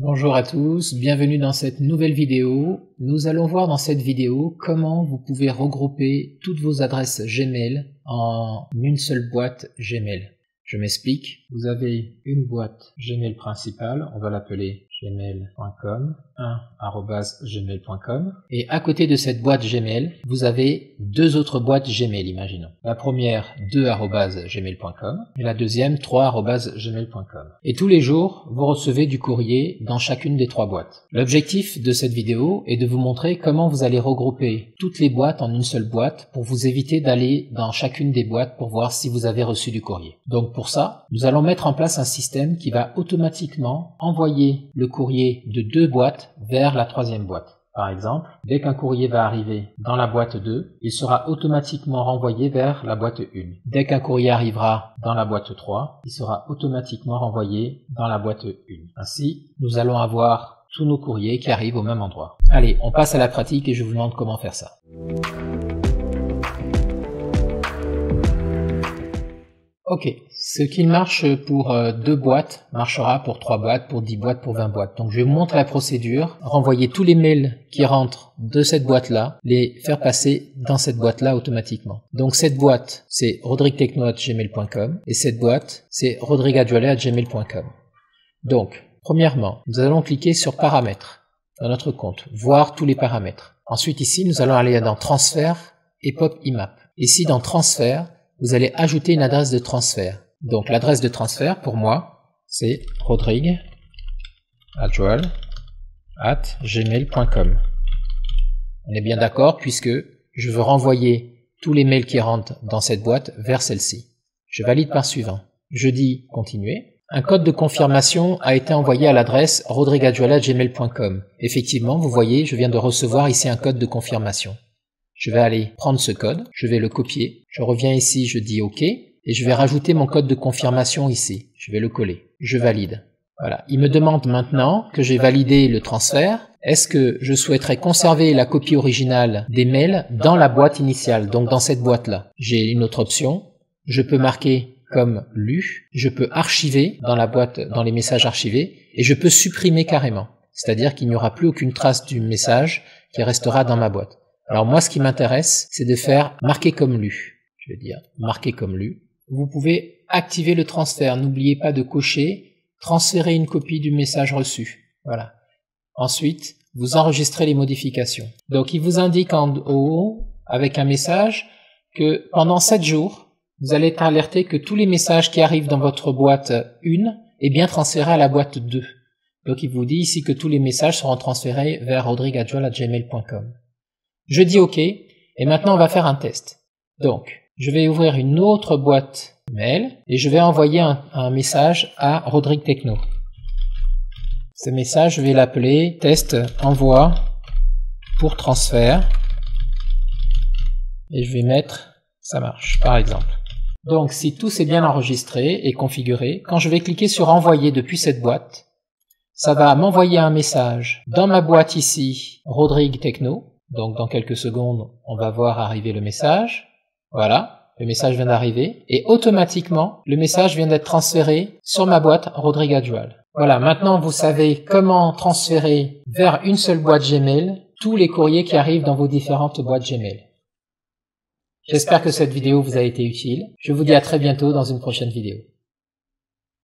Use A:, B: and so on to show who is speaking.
A: Bonjour à tous, bienvenue dans cette nouvelle vidéo. Nous allons voir dans cette vidéo comment vous pouvez regrouper toutes vos adresses Gmail en une seule boîte Gmail. Je m'explique, vous avez une boîte Gmail principale, on va l'appeler gmail.com, 1@gmail.com, et à côté de cette boîte Gmail, vous avez deux autres boîtes Gmail, imaginons. La première 2@gmail.com et la deuxième 3@gmail.com. Et tous les jours, vous recevez du courrier dans chacune des trois boîtes. L'objectif de cette vidéo est de vous montrer comment vous allez regrouper toutes les boîtes en une seule boîte pour vous éviter d'aller dans chacune des boîtes pour voir si vous avez reçu du courrier. Donc pour ça, nous allons mettre en place un système qui va automatiquement envoyer le courrier de deux boîtes vers la troisième boîte. Par exemple, dès qu'un courrier va arriver dans la boîte 2, il sera automatiquement renvoyé vers la boîte 1. Dès qu'un courrier arrivera dans la boîte 3, il sera automatiquement renvoyé dans la boîte 1. Ainsi, nous allons avoir tous nos courriers qui arrivent au même endroit. Allez, on passe à la pratique et je vous montre comment faire ça. Ok, ce qui marche pour deux boîtes marchera pour 3 boîtes, pour 10 boîtes, pour 20 boîtes. Donc je vais vous montrer la procédure, renvoyer tous les mails qui rentrent de cette boîte-là, les faire passer dans cette boîte-là automatiquement. Donc cette boîte, c'est rodriguetechno@gmail.com et cette boîte, c'est rodrigueadjoalet@gmail.com. Donc, premièrement, nous allons cliquer sur Paramètres dans notre compte, voir tous les paramètres. Ensuite ici, nous allons aller dans Transfert et Pop IMAP. Ici dans Transfert, vous allez ajouter une adresse de transfert. Donc l'adresse de transfert pour moi, c'est rodrigueadjoalet@gmail.com. On est bien d'accord puisque je veux renvoyer tous les mails qui rentrent dans cette boîte vers celle-ci. Je valide par suivant. Je dis continuer. Un code de confirmation a été envoyé à l'adresse rodrigueadjoalet@gmail.com. Effectivement, vous voyez, je viens de recevoir ici un code de confirmation. Je vais aller prendre ce code, je vais le copier, je reviens ici, je dis OK, et je vais rajouter mon code de confirmation ici. Je vais le coller. Je valide. Voilà. Il me demande maintenant que j'ai validé le transfert. Est-ce que je souhaiterais conserver la copie originale des mails dans la boîte initiale, donc dans cette boîte-là? J'ai une autre option. Je peux marquer comme lu, je peux archiver dans la boîte, dans les messages archivés, et je peux supprimer carrément. C'est-à-dire qu'il n'y aura plus aucune trace du message qui restera dans ma boîte. Alors moi, ce qui m'intéresse, c'est de faire marquer comme lu. Je vais dire marquer comme lu. Vous pouvez activer le transfert. N'oubliez pas de cocher transférer une copie du message reçu. Voilà. Ensuite, vous enregistrez les modifications. Donc il vous indique en haut, avec un message, que pendant 7 jours, vous allez être alerté que tous les messages qui arrivent dans votre boîte 1 est bien transféré à la boîte 2. Donc il vous dit ici que tous les messages seront transférés vers rodrigueadjoalet@gmail.com. Je dis OK, et maintenant on va faire un test. Donc, je vais ouvrir une autre boîte mail et je vais envoyer un message à Rodrigue Techno. Ce message, je vais l'appeler test envoi pour transfert et je vais mettre ça marche par exemple. Donc si tout s'est bien enregistré et configuré, quand je vais cliquer sur envoyer depuis cette boîte, ça va m'envoyer un message dans ma boîte ici, Rodrigue Techno. Donc dans quelques secondes, on va voir arriver le message. Voilà, le message vient d'arriver. Et automatiquement, le message vient d'être transféré sur ma boîte Rodrigue Adjoalet. Voilà, maintenant vous savez comment transférer vers une seule boîte Gmail tous les courriers qui arrivent dans vos différentes boîtes Gmail. J'espère que cette vidéo vous a été utile. Je vous dis à très bientôt dans une prochaine vidéo.